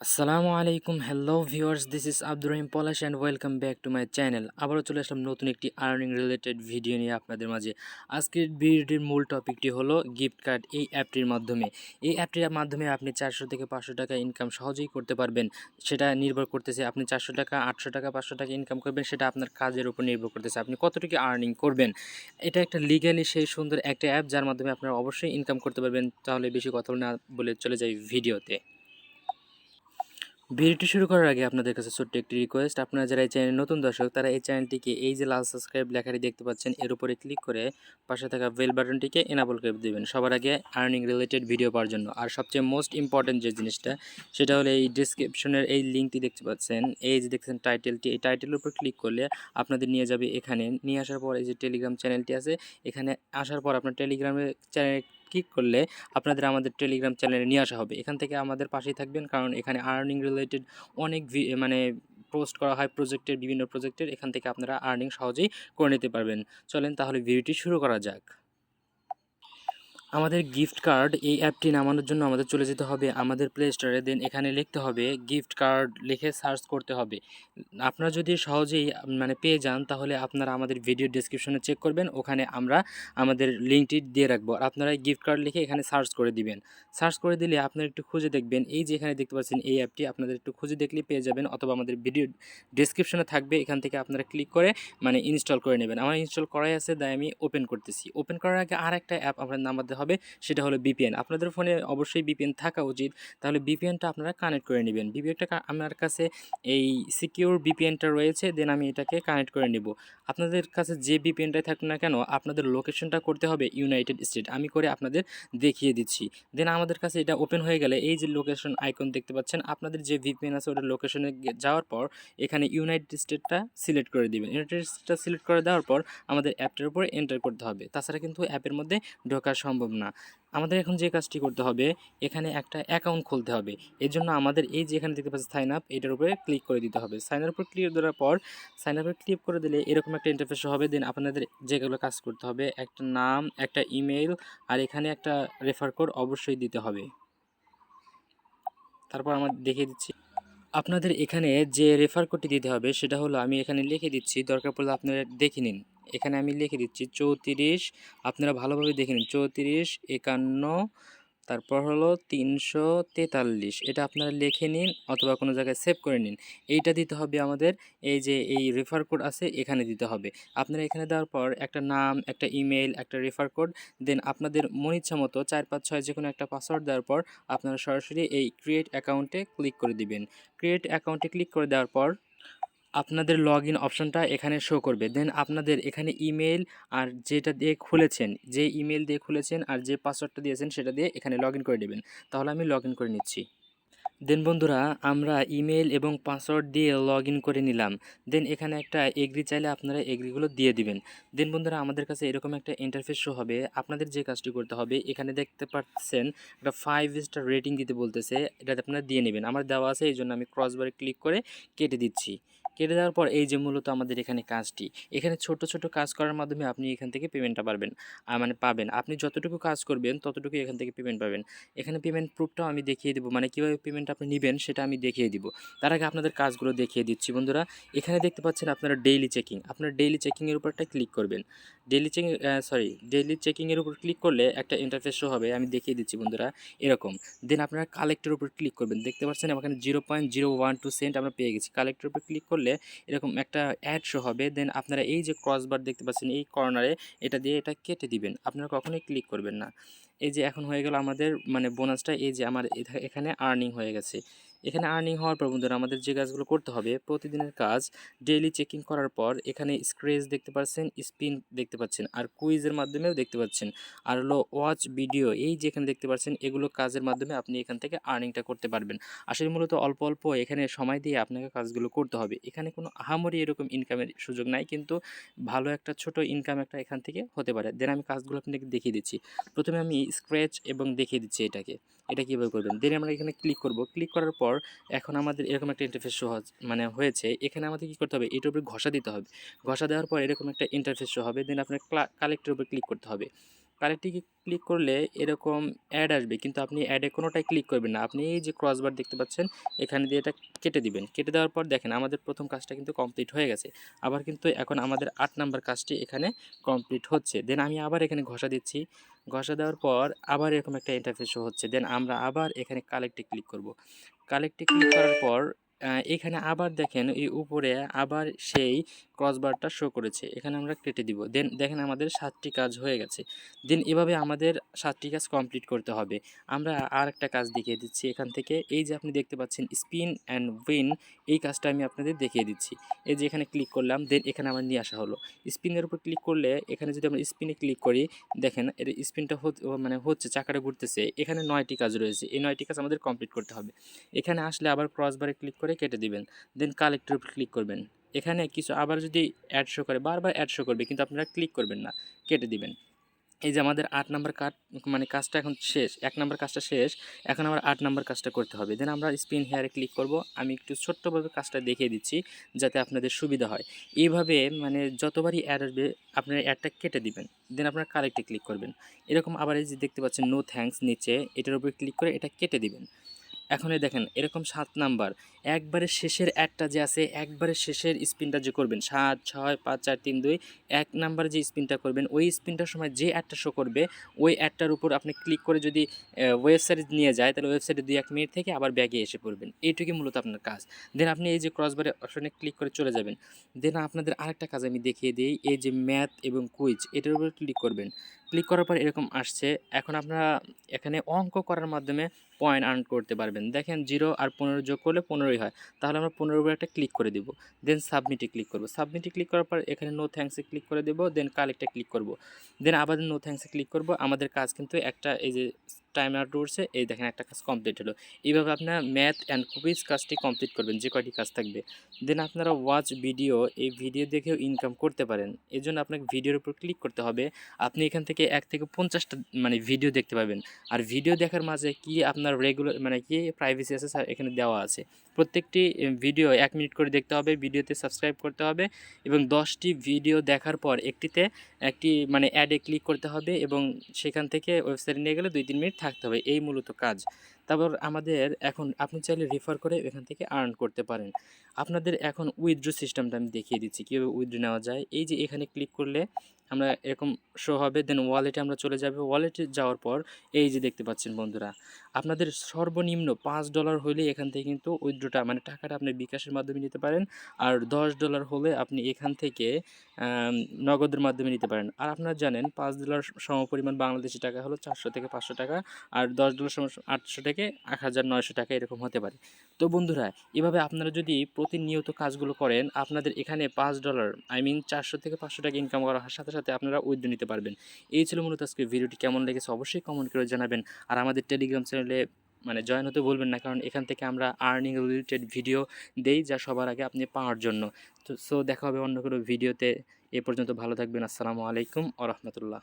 Assalamualaikum, hello viewers, this is Abdur Rahim Polash and welcome back to my channel. আবারও চলে আসলাম নতুন একটি earning related video নিয়ে আপনাদের মাঝে। আজকের ভিডিওর মূল টপিকটি হলো গিফট কার্ড এই অ্যাপটির মাধ্যমে। এই অ্যাপটির মাধ্যমে আপনি 400 থেকে 500 টাকা ইনকাম সহজেই করতে পারবেন। সেটা নির্ভর করতেছে আপনি 400 টাকা, 800 টাকা, 500 টাকা ইনকাম করবেন, সেটা আপনার কাজের উপর নির্ভর করতেছে আপনি কতটুকু আর্নিং করবেন। এটা একটা লিগ্যালি সেই সুন্দর একটা অ্যাপ যার মাধ্যমে আপনারা অবশ্যই ইনকাম করতে পারবেন। তাহলে বেশি কথা না বলে চলে যাই ভিডিওতে। ভিডিওটি শুরু করার আগে আপনাদের কাছে ছোট্ট একটি রিকোয়েস্ট, আপনারা যারা এই চ্যানেলের নতুন দর্শক তারা এই চ্যানেলটিকে এই যে লাল সাবস্ক্রাইব লেখাটি দেখতে পাচ্ছেন এর উপরে ক্লিক করে পাশে থাকা বেল বাটনটিকে এনাবল করে দেবেন সবার আগে আর্নিং রিলেটেড ভিডিও পাওয়ার জন্য। আর সবচেয়ে মোস্ট ইম্পর্টেন্ট যে জিনিসটা সেটা হলো এই ডিসক্রিপশনের এই লিঙ্কটি দেখতে পাচ্ছেন, এই যে দেখছেন টাইটেলটি, এই টাইটেলের উপর ক্লিক করলে আপনাদের নিয়ে যাবে এখানে। নিয়ে আসার পর এই যে টেলিগ্রাম চ্যানেলটি আছে, এখানে আসার পর আপনার টেলিগ্রামের চ্যানেল ক্লিক করলে আপনাদের আমাদের টেলিগ্রাম চ্যানেলে নিয়ে আসা হবে। এখান থেকে আমাদের পাশেই থাকবেন, কারণ এখানে আর্নিং রিলেটেড অনেক পোস্ট করা হয় প্রজেক্টের, বিভিন্ন প্রজেক্টের। এখান থেকে আপনারা আর্নিং সহজেই করে নিতে পারবেন। চলেন তাহলে ভিডিওটি শুরু করা যাক। আমাদের গিফট কার্ড এই অ্যাপটি নামানোর জন্য আমাদের চলে যেতে হবে আমাদের প্লে স্টোরে। দেন এখানে লিখতে হবে গিফট কার্ড, লিখে সার্চ করতে হবে। আপনারা যদি সহজেই পেয়ে যান তাহলে আপনারা আমাদের ভিডিও ডেসক্রিপশনে চেক করবেন, ওখানে আমরা আমাদের লিঙ্কটি দিয়ে রাখবো। আর আপনারা গিফট কার্ড লিখে এখানে সার্চ করে দিবেন। সার্চ করে দিলে আপনারা একটু খুঁজে দেখবেন, এই যে এখানে দেখতে পাচ্ছেন এই অ্যাপটি, আপনাদের একটু খুঁজে দেখলেই পেয়ে যাবেন, অথবা আমাদের ভিডিও ডেসক্রিপশনে থাকবে, এখান থেকে আপনারা ক্লিক করে ইনস্টল করে নেবেন। আমার ইনস্টল করাই আছে, তাই আমি ওপেন করতেছি। ওপেন করার আগে আর একটা অ্যাপ আপনার নামাতে হবে, সেটা হলো বিপিএন। আপনাদের ফোনে অবশ্যই বিপিএন থাকা উচিত, তাহলে বিপিএনটা আপনারা কানেক্ট করে নেবেন। বিপিএনটা আমার কাছে এই সিকিউর বিপিএনটা রয়েছে, দেন আমি এটাকে কানেক্ট করে নেব। আপনাদের কাছে যে বিপিএনটাই থাকুক না কেন, আপনাদের লোকেশনটা করতে হবে ইউনাইটেড স্টেট। আমি করে আপনাদের দেখিয়ে দিচ্ছি। দেন আমাদের কাছে এটা ওপেন হয়ে গেলে এই যে লোকেশন আইকন দেখতে পাচ্ছেন, আপনাদের যে ভিপিএন আছে ওটার লোকেশনে যাওয়ার পর এখানে ইউনাইটেড স্টেটটা সিলেক্ট করে দিবেন। ইউনাইটেড স্টেটটা সিলেক্ট করে দেওয়ার পর আমাদের অ্যাপটার উপর এন্টার করতে হবে, তাছাড়া কিন্তু অ্যাপের মধ্যে ঢোকা সম্ভব না। আমাদের এখন যে কাজটি করতে হবে, এখানে একটা অ্যাকাউন্ট খুলতে হবে। এর জন্য আমাদের এই যে এখানে দেখতে পাচ্ছি সাইন আপ, এটার উপরে ক্লিক করে দিতে হবে। সাইন আপের উপর ক্লিক দেওয়ার পর সাইন আপে ক্লিক করে দিলে এরকম একটা ইন্টারফেস হবে। দেন আপনাদের যেগুলো কাজ করতে হবে, একটা নাম, একটা ইমেল, আর এখানে একটা রেফার কোড অবশ্যই দিতে হবে। তারপর আমরা দেখিয়ে দিচ্ছি আপনাদের এখানে যে রেফার কোডটি দিতে হবে, সেটা হলো আমি এখানে লিখে দিচ্ছি, দরকার পড়লে আপনারা দেখে নিন। এখানে আমি লিখে দিচ্ছি 34, আপনারা ভালোভাবে দেখে নিন, 3451, তারপর হলো 343। এটা আপনারা লিখে নিন অথবা কোনো জায়গায় সেভ করে নিন। এইটা দিতে হবে আমাদের, এই যে এই রেফার কোড আছে এখানে দিতে হবে। আপনারা এখানে দেওয়ার পর একটা নাম, একটা ইমেল, একটা রেফার কোড, দেন আপনাদের মন ইচ্ছা মতো 4, 5, 6 যে কোনো একটা পাসওয়ার্ড দেওয়ার পর আপনারা সরাসরি এই ক্রিয়েট অ্যাকাউন্টে ক্লিক করে দিবেন। ক্রিয়েট অ্যাকাউন্টে ক্লিক করে দেওয়ার পর আপনাদের লগ ইন অপশনটা এখানে শো করবে। দেন আপনাদের এখানে ইমেল আর যেটা দিয়ে খুলেছেন, যে ইমেল দিয়ে খুলেছেন আর যে পাসওয়ার্ডটা দিয়েছেন সেটা দিয়ে এখানে লগ ইন করে দেবেন। তাহলে আমি লগ ইন করে নিচ্ছি। দেন বন্ধুরা, আমরা ইমেল এবং পাসওয়ার্ড দিয়ে লগ ইন করে নিলাম। দেন এখানে একটা এগ্রি চাইলে আপনারা এগ্রিগুলো দিয়ে দিবেন। দেন বন্ধুরা, আমাদের কাছে এরকম একটা ইন্টারফেস শো হবে। আপনাদের যে কাজটি করতে হবে, এখানে দেখতে পাচ্ছেন একটা 5 স্টার রেটিং দিতে বলতেছে, এটাতে আপনারা দিয়ে নেবেন। আমার দেওয়া আছে, এই জন্য আমি ক্রসবারে ক্লিক করে কেটে দিচ্ছি। কেটে দেওয়ার পর এই যে মূলত আমাদের এখানে কাজটি, এখানে ছোট ছোট কাজ করার মাধ্যমে আপনি এখান থেকে পেমেন্টটা পাবেন। আপনি যতটুকু কাজ করবেন ততটুকু এখান থেকে পেমেন্ট পাবেন। এখানে পেমেন্ট প্রুফটাও আমি দেখিয়ে দেবো, কীভাবে পেমেন্ট আপনি নেবেন সেটা আমি দেখিয়ে দিব। তার আগে আপনাদের কাজগুলো দেখিয়ে দিচ্ছি বন্ধুরা। এখানে দেখতে পাচ্ছেন আপনারা ডেইলি চেকিং, আপনার ডেইলি চেকিংয়ের উপর একটা ক্লিক করবেন। ডেইলি চেকিংয়ের উপর ক্লিক করলে একটা ইন্টারফেস শো হবে, আমি দেখিয়ে দিচ্ছি বন্ধুরা এরকম। দেন আপনারা কালেক্টের উপর ক্লিক করবেন, দেখতে পাচ্ছেন এখানে 0.012 সেন্ট আমরা পেয়ে গেছি। কালেক্টের উপর ক্লিক করলে এরকম একটা অ্যাড শো হবে। দেন আপনারা এই যে ক্রসবার দেখতে পাচ্ছেন এই কর্নারে, এটা দিয়ে এটা কেটে দিবেন, আপনারা কখনোই ক্লিক করবেন না। এই যে এখন হয়ে গেল আমাদের বোনাসটা, এই যে আমার এখানে আর্নিং হয়ে গেছে। এখানে আর্নিং হওয়ার পর বন্ধুরা আমাদের যে কাজগুলো করতে হবে, প্রতিদিনের কাজ, ডেইলি চেকিং করার পর এখানে স্ক্রেচ দেখতে পাচ্ছেন, স্পিন দেখতে পাচ্ছেন, আর কুইজের মাধ্যমেও দেখতে পাচ্ছেন, আর হলো ওয়াচ ভিডিও, এই যে এখানে দেখতে পাচ্ছেন, এগুলো কাজের মাধ্যমে আপনি এখান থেকে আর্নিংটা করতে পারবেন। আসলে মূলত অল্প অল্প এখানে সময় দিয়ে আপনাকে কাজগুলো করতে হবে। এখানে কোনো আহামরি এরকম ইনকামের সুযোগ নাই, কিন্তু ভালো একটা ছোট ইনকাম একটা এখান থেকে হতে পারে। দেন আমি কাজগুলো আপনাকে দেখিয়ে দিচ্ছি। প্রথমে আমি স্ক্র্যাচ এবং দেখিয়ে দিচ্ছি এটা কীভাবে করবেন। দেন আমরা এখানে ক্লিক করব। ক্লিক করার পর এখন আমাদের এরকম একটা ইন্টারফেস শো হয়েছে। এখানে আমাদের কী করতে হবে, এটার উপরে ঘষা দিতে হবে। ঘষা দেওয়ার পর এরকম একটা ইন্টারফেস শো হবে। দেন আপনার কালেক্টের উপর ক্লিক করতে হবে। কালেক্টে ক্লিক করলে এরকম অ্যাড আসবে, কিন্তু আপনি অ্যাডে কোনোটাই ক্লিক করবেন না। আপনি এই যে ক্রসবার দেখতে পাচ্ছেন এখানে দিয়ে এটা কেটে দিবেন। কেটে দেওয়ার পর দেখেন আমাদের প্রথম কাজটা কিন্তু কমপ্লিট হয়ে গেছে। আবার কিন্তু এখন আমাদের 8 নাম্বার কাজটি এখানে কমপ্লিট হচ্ছে। দেন আমি আবার এখানে ঘষা দিচ্ছি। ঘষা দেওয়ার পর আবার এরকম একটা ইন্টারফেস শো হচ্ছে। দেন আমরা আবার এখানে কালেক্টে ক্লিক করব। কালেক্টে ক্লিক করার পর এখানে আবার দেখেন এই উপরে আবার সেই ক্রসবারটা শো করেছে। এখানে আমরা কেটে দিব। দেন দেখেন আমাদের 7টি কাজ হয়ে গেছে। দেন এভাবে আমাদের 7টি কাজ কমপ্লিট করতে হবে। আমরা আরেকটা কাজ দেখিয়ে দিচ্ছি এখান থেকে। এই যে আপনি দেখতে পাচ্ছেন স্পিন অ্যান্ড উইন, এই কাজটা আমি আপনাদের দেখিয়ে দিচ্ছি। এই যে এখানে ক্লিক করলাম, দেন এখানে আমার নিয়ে আসা হলো। স্পিনের উপর ক্লিক করলে এখানে যদি আমরা স্পিনে ক্লিক করি, দেখেন এর স্পিনটা মানে হচ্ছে, চাকাটা ঘুরতেছে। এখানে 9টি কাজ রয়েছে। এই 9টি কাজ আমাদের কমপ্লিট করতে হবে। এখানে আসলে আবার ক্রসবারে ক্লিক করে কেটে দিবেন। দেন কালেক্টরের উপর ক্লিক করবেন। এখানে কিছু আবার যদি অ্যাড শো করে, বারবার অ্যাড শো করবে, কিন্তু আপনারা ক্লিক করবেন না, কেটে দিবেন। এই যে আমাদের 8 নাম্বার মানে কাজটা এখন শেষ। 1 নাম্বার কাজটা শেষ, এখন আবার 8 নাম্বার কাজটা করতে হবে। দেন আমরা স্পিন হেয়ারে ক্লিক করব। আমি একটু ছোট্টভাবে কাজটা দেখিয়ে দিচ্ছি যাতে আপনাদের সুবিধা হয়। এইভাবে মানে যতবারই অ্যাড আসবে আপনারা অ্যাডটা কেটে দিবেন। দেন আপনারা কালেক্টে ক্লিক করবেন। এরকম আবার এই যে দেখতে পাচ্ছেন নো থ্যাঙ্কস নিচে, এটার উপরে ক্লিক করে এটা কেটে দিবেন। এখন এই দেখেন এরকম 7 নাম্বার একবারে শেষের অ্যাডটা যে আছে, একবারে শেষের স্পিনটা যে করবেন 7 6 5 4 3 2, 1 নাম্বার যে স্পিনটা করবেন ওই স্পিনটার সময় যে অ্যাডটা শো করবে ওই অ্যাডটার উপর আপনি ক্লিক করে যদি ওয়েবসাইটে নিয়ে যায়, তাহলে ওয়েবসাইটে 2-1 মিনিট থেকে আবার ব্যাগে এসে পড়বেন। এইটুকুই মূলত আপনার কাজ। দেন আপনি এই যে ক্রসবারে অপশনে ক্লিক করে চলে যাবেন। দেন আপনাদের আরেকটা কাজ আমি দেখিয়ে দিই। এই যে ম্যাথ এবং কুইজ, এটার উপর ক্লিক করবেন। ক্লিক করার পর এরকম আসছে। এখন আপনারা এখানে অঙ্ক করার মাধ্যমে পয়েন্ট আর্ন করতে পারবেন। দেখেন 0 আর 15 যোগ করলে 15ই হয়। তাহলে আমরা 15 উপরে একটা ক্লিক করে দিব। দেন সাবমিটে ক্লিক করব। সাবমিটে ক্লিক করার পর এখানে নো থ্যাঙ্কসে ক্লিক করে দেব। দেন কালেক্টে ক্লিক করব। দেন আবার নো থ্যাঙ্কসে ক্লিক করব। আমাদের কাজ কিন্তু একটা এই যে টাইম আউট উঠছে, এই দেখেন একটা কাজ কমপ্লিট হলো। এইভাবে আপনারা ম্যাথ অ্যান্ড কুইজ কাজটি কমপ্লিট করবেন, যে কয়টি কাজ থাকবে। দেন আপনারা ওয়াচ ভিডিও, এই ভিডিও দেখেও ইনকাম করতে পারেন। এজন্য আপনাকে ভিডিওর উপর ক্লিক করতে হবে। আপনি এখান থেকে 1 থেকে 50টা মানে ভিডিও দেখতে পাবেন। আর ভিডিও দেখার মাঝে কি আপনার রেগুলার মানে কি প্রাইভেসি আছে স্যার এখানে দেওয়া আছে। প্রত্যেকটি ভিডিও 1 মিনিট করে দেখতে হবে, ভিডিওতে সাবস্ক্রাইব করতে হবে এবং 10টি ভিডিও দেখার পর একটি মানে অ্যাডে ক্লিক করতে হবে এবং সেখান থেকে ওয়েবসাইটে নিয়ে গেলে 2-3 মিনিট থাকতে হবে। এই মূলত কাজ। তারপর আমাদের এখন আপনি চাইলে রেফার করে এখান থেকে আর্ন করতে পারেন। আপনাদের এখন উইথড্র সিস্টেমটা আমি দেখিয়ে দিচ্ছি কীভাবে উইথড্র নেওয়া যায়। এই যে এখানে ক্লিক করলে আমরা এরকম শো হবে। দেন ওয়ালেটে আমরা চলে যাব। ওয়ালেটে যাওয়ার পর এই যে দেখতে পাচ্ছেন বন্ধুরা, আপনাদের সর্বনিম্ন $5 হলে এখান থেকে কিন্তু উইথড্রটা মানে টাকাটা আপনি বিকাশের মাধ্যমে নিতে পারেন। আর $10 হলে আপনি এখান থেকে নগদের মাধ্যমে নিতে পারেন। আর আপনারা জানেন $5 সমপরিমাণ বাংলাদেশি টাকা হলো 400 থেকে 500 টাকা, আর $10 সমান 800 থেকে 1900 টাকা এরকম হতে পারে। তো বন্ধুরা, এভাবে আপনারা যদি প্রতিনিয়ত কাজগুলো করেন, আপনাদের এখানে $5 আই মিন 400 থেকে 500 টাকা ইনকাম করার সাথে সাথে আপনারা উইথড্র নিতে পারবেন। এই ছিল মূলত আজকে ভিডিওটি। কেমন লেগেছে অবশ্যই কমেন্ট করে জানাবেন। আর আমাদের টেলিগ্রাম চ্যানেলে মানে জয়েন হতে ভুলবেন না, কারণ এখান থেকে আমরা আর্নিং রিলেটেড ভিডিও দেই যা সবার আগে আপনি পাওয়ার জন্য। তো দেখা হবে অন্য কোনো ভিডিওতে। এ পর্যন্ত ভালো থাকবেন। আসসালামু আলাইকুম ওয়া রাহমাতুল্লাহ।